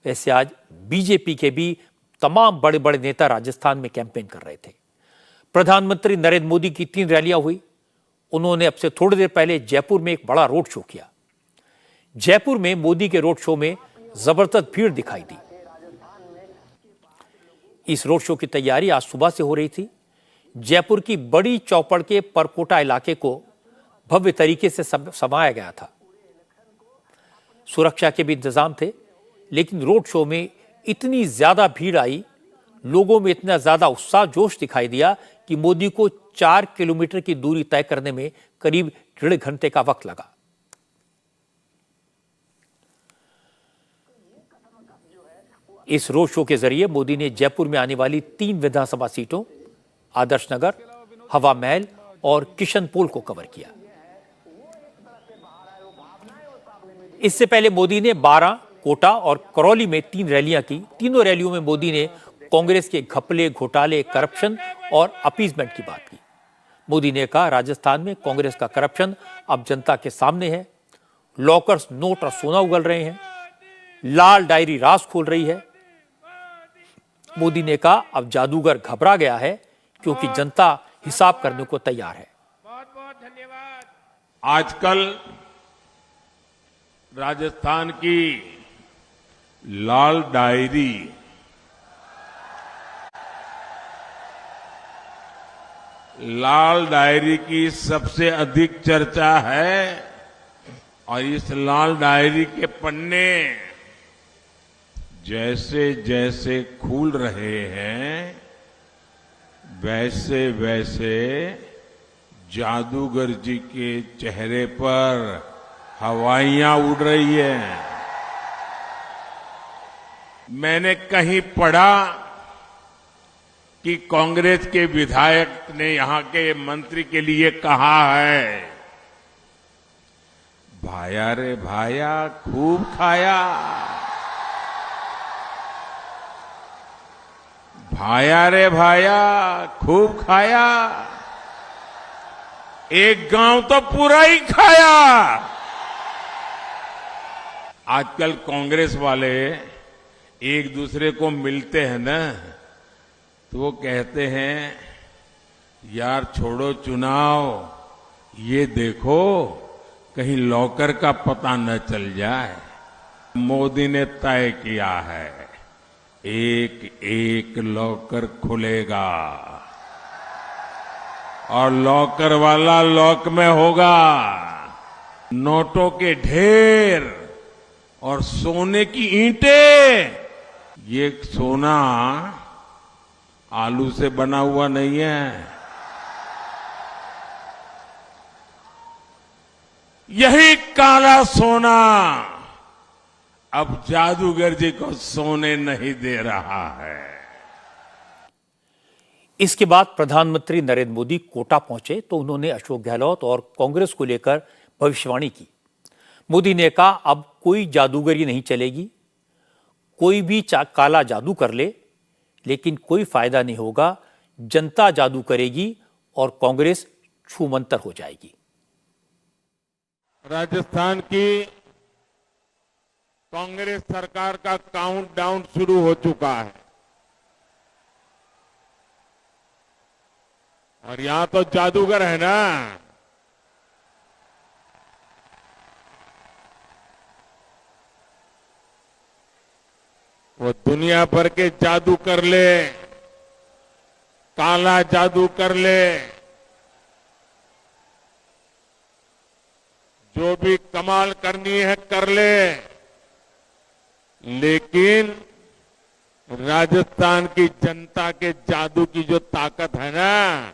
वैसे आज बीजेपी के भी तमाम बड़े बड़े नेता राजस्थान में कैंपेन कर रहे थे। प्रधानमंत्री नरेंद्र मोदी की 3 रैलियां हुई। उन्होंने अब से थोड़ी देर पहले जयपुर में एक बड़ा रोड शो किया। जयपुर में मोदी के रोड शो में जबरदस्त भीड़ दिखाई दी। इस रोड शो की तैयारी आज सुबह से हो रही थी। जयपुर की बड़ी चौपड़ के परकोटा इलाके को भव्य तरीके से समाया गया था। सुरक्षा के भी इंतजाम थे, लेकिन रोड शो में इतनी ज्यादा भीड़ आई, लोगों में इतना ज्यादा उत्साह जोश दिखाई दिया कि मोदी को 4 किलोमीटर की दूरी तय करने में करीब 1.5 घंटे का वक्त लगा। इस रोड शो के जरिए मोदी ने जयपुर में आने वाली 3 विधानसभा सीटों आदर्श नगर, हवा महल और किशनपोल को कवर किया। इससे पहले मोदी ने 12, कोटा और करौली में 3 रैलियां की। तीनों रैलियों में मोदी ने कांग्रेस के घपले, घोटाले, करप्शन और अपीजमेंट की बात की। मोदी ने कहा, राजस्थान में कांग्रेस का करप्शन अब जनता के सामने है। लॉकर्स नोट और सोना उगल रहे हैं। लाल डायरी राज खोल रही है। मोदी ने कहा, अब जादूगर घबरा गया है क्योंकि जनता हिसाब करने को तैयार है। बहुत बहुत धन्यवाद। आजकल राजस्थान की लाल डायरी की सबसे अधिक चर्चा है और इस लाल डायरी के पन्ने जैसे जैसे खुल रहे हैं, वैसे वैसे जादूगर जी के चेहरे पर हवाइयां उड़ रही हैं। मैंने कहीं पढ़ा कि कांग्रेस के विधायक ने यहां के मंत्री के लिए कहा है, भाया रे भाया खूब खाया, भाया रे भाया खूब खाया, एक गांव तो पूरा ही खाया। आजकल कांग्रेस वाले एक दूसरे को मिलते हैं ना, तो वो कहते हैं, यार छोड़ो चुनाव, ये देखो कहीं लॉकर का पता न चल जाए। मोदी ने तय किया है, एक एक लॉकर खुलेगा और लॉकर वाला लॉक में होगा। नोटों के ढेर और सोने की ईंटें। ये सोना आलू से बना हुआ नहीं है। यही काला सोना अब जादूगर जी को सोने नहीं दे रहा है। इसके बाद प्रधानमंत्री नरेंद्र मोदी कोटा पहुंचे तो उन्होंने अशोक गहलोत और कांग्रेस को लेकर भविष्यवाणी की। मोदी ने कहा, अब कोई जादूगरी नहीं चलेगी। कोई भी काला जादू कर ले, लेकिन कोई फायदा नहीं होगा। जनता जादू करेगी और कांग्रेस छूमंतर हो जाएगी। राजस्थान की कांग्रेस सरकार का काउंटडाउन शुरू हो चुका है और यहां तो जादूगर है ना। वो दुनिया भर के जादू कर ले, काला जादू कर ले, जो भी कमाल करनी है कर ले, लेकिन राजस्थान की जनता के जादू की जो ताकत है ना,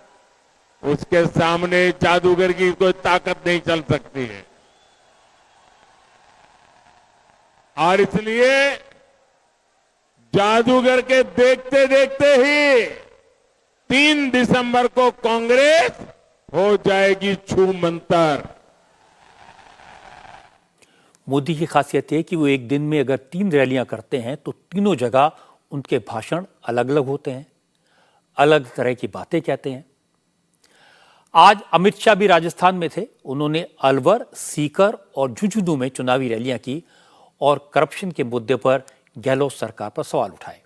उसके सामने जादूगर की कोई ताकत नहीं चल सकती है। और इसलिए जादूगर के देखते देखते ही 3 दिसंबर को कांग्रेस हो जाएगी छूमंतर। मोदी की खासियत है कि वो एक दिन में अगर 3 रैलियां करते हैं तो तीनों जगह उनके भाषण अलग अलग होते हैं, अलग तरह की बातें कहते हैं। आज अमित शाह भी राजस्थान में थे। उन्होंने अलवर, सीकर और झुंझुनू में चुनावी रैलियां की और करप्शन के मुद्दे पर गहलोत सरकार पर सवाल उठाए।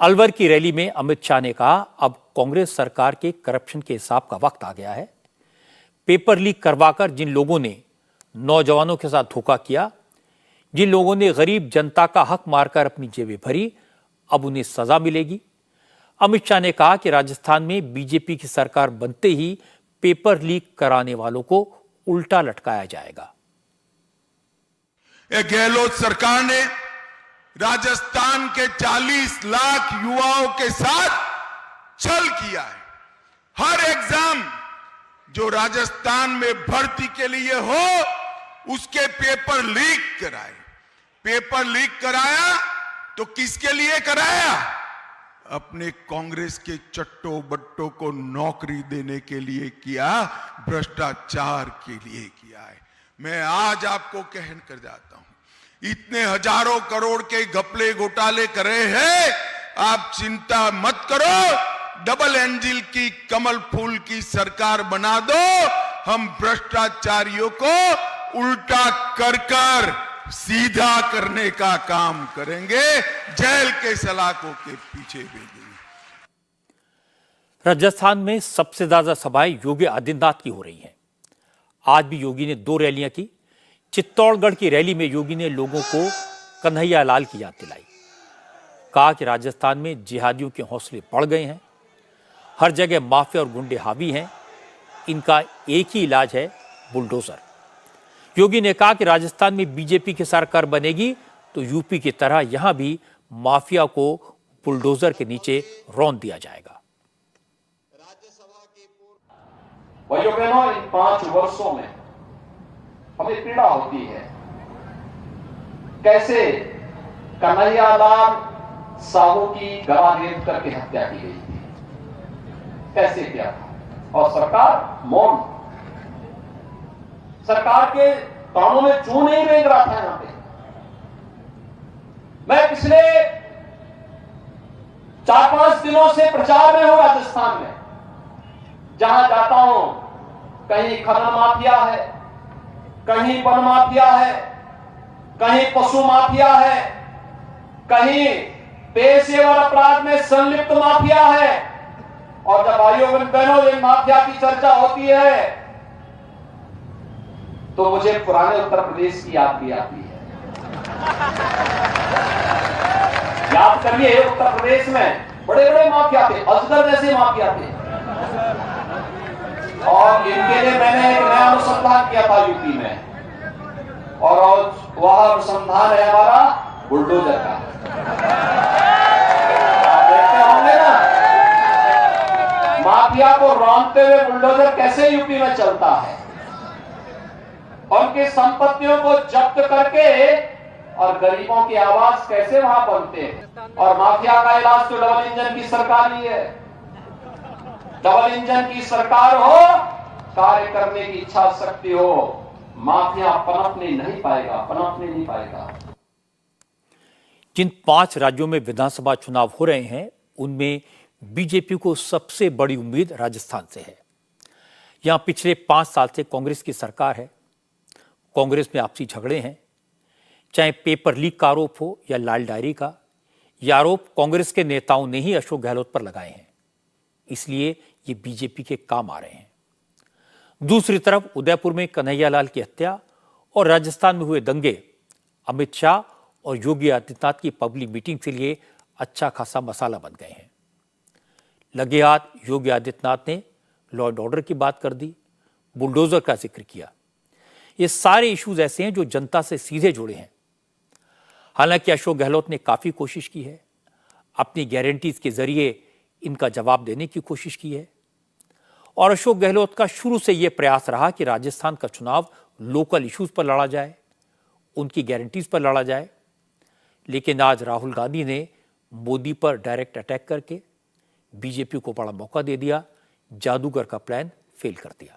अलवर की रैली में अमित शाह ने कहा, अब कांग्रेस सरकार के करप्शन के हिसाब का वक्त आ गया है। पेपर लीक करवाकर जिन लोगों ने नौजवानों के साथ धोखा किया, जिन लोगों ने गरीब जनता का हक मारकर अपनी जेबें भरी, अब उन्हें सजा मिलेगी। अमित शाह ने कहा कि राजस्थान में बीजेपी की सरकार बनते ही पेपर लीक कराने वालों को उल्टा लटकाया जाएगा। गहलोत सरकार ने राजस्थान के 40 लाख युवाओं के साथ छल किया है। हर एग्जाम जो राजस्थान में भर्ती के लिए हो, उसके पेपर लीक कराए। पेपर लीक कराया तो किसके लिए कराया? अपने कांग्रेस के चट्टो बट्टों को नौकरी देने के लिए किया, भ्रष्टाचार के लिए किया है। मैं आज आपको कहन कर जाता हूं, इतने हजारों करोड़ के घपले घोटाले करे हैं, आप चिंता मत करो, डबल इंजन की कमल फूल की सरकार बना दो। हम भ्रष्टाचारियों को उल्टा कर कर सीधा करने का काम करेंगे, जेल के सलाखों के पीछे भेजेंगे। राजस्थान में सबसे ज्यादा सभाएं योगी आदित्यनाथ की हो रही हैं। आज भी योगी ने 2 रैलियां की। चित्तौड़गढ़ की रैली में योगी ने लोगों को कन्हैया लाल की याद दिलाई। कहा कि राजस्थान में जिहादियों के हौसले बढ़ गए हैं, हर जगह माफिया और गुंडे हावी हैं, इनका एक ही इलाज है, बुलडोजर। योगी ने कहा कि राजस्थान में बीजेपी की सरकार बनेगी तो यूपी की तरह यहां भी माफिया को बुलडोजर के नीचे रौंद दिया जाएगा। भाइयों बहनों, इन 5 वर्षों में हमें पीड़ा होती है, कैसे कन्हैया लाल साहू की गला रेत करके हत्या की गई थी, कैसे किया था, और सरकार मौन। सरकार के कानों में चूं नहीं रेंग रहा था। यहां पे मैं पिछले 4-5 दिनों से प्रचार में हूं राजस्थान में। जहां जाता हूं, कहीं खनन माफिया है, कहीं वन माफिया है, कहीं पशु माफिया है, कहीं पेशेवर अपराध में संलिप्त माफिया है। और जब भाइयों बहनों इन माफिया की चर्चा होती है तो मुझे पुराने उत्तर प्रदेश की याद भी आती है। याद करिए, उत्तर प्रदेश में बड़े बड़े माफिया थे, अजगर जैसे माफिया थे, और इनके लिए मैंने एक नया अनुसंधान किया था यूपी में, और वह अनुसंधान है हमारा बुलडोजर का। आप देखते होंगे ना, माफिया को रौंदते हुए बुलडोजर कैसे यूपी में चलता है, उनकी संपत्तियों को जब्त करके, और गरीबों की आवाज कैसे वहां बनते हैं। और माफिया का इलाज तो डबल इंजन की सरकार ही है। डबल इंजन की सरकार हो, कार्य करने की इच्छा शक्ति हो, माफिया पनपने नहीं पाएगा। जिन 5 राज्यों में विधानसभा चुनाव हो रहे हैं, उनमें बीजेपी को सबसे बड़ी उम्मीद राजस्थान से है। यहां पिछले 5 साल से कांग्रेस की सरकार है। कांग्रेस में आपसी झगड़े हैं, चाहे पेपर लीक का आरोप हो या लाल डायरी का। यह आरोप कांग्रेस के नेताओं ने ही अशोक गहलोत पर लगाए हैं, इसलिए ये बीजेपी के काम आ रहे हैं। दूसरी तरफ उदयपुर में कन्हैया लाल की हत्या और राजस्थान में हुए दंगे अमित शाह और योगी आदित्यनाथ की पब्लिक मीटिंग के लिए अच्छा खासा मसाला बन गए हैं। लगे हाथ योगी आदित्यनाथ ने लॉ एंड ऑर्डर की बात कर दी, बुलडोजर का जिक्र किया। ये सारे इश्यूज ऐसे हैं जो जनता से सीधे जुड़े हैं। हालांकि अशोक गहलोत ने काफी कोशिश की है, अपनी गारंटीज के जरिए इनका जवाब देने की कोशिश की है। और अशोक गहलोत का शुरू से यह प्रयास रहा कि राजस्थान का चुनाव लोकल इश्यूज पर लड़ा जाए, उनकी गारंटीज पर लड़ा जाए। लेकिन आज राहुल गांधी ने मोदी पर डायरेक्ट अटैक करके बीजेपी को बड़ा मौका दे दिया, जादूगर का प्लान फेल कर दिया।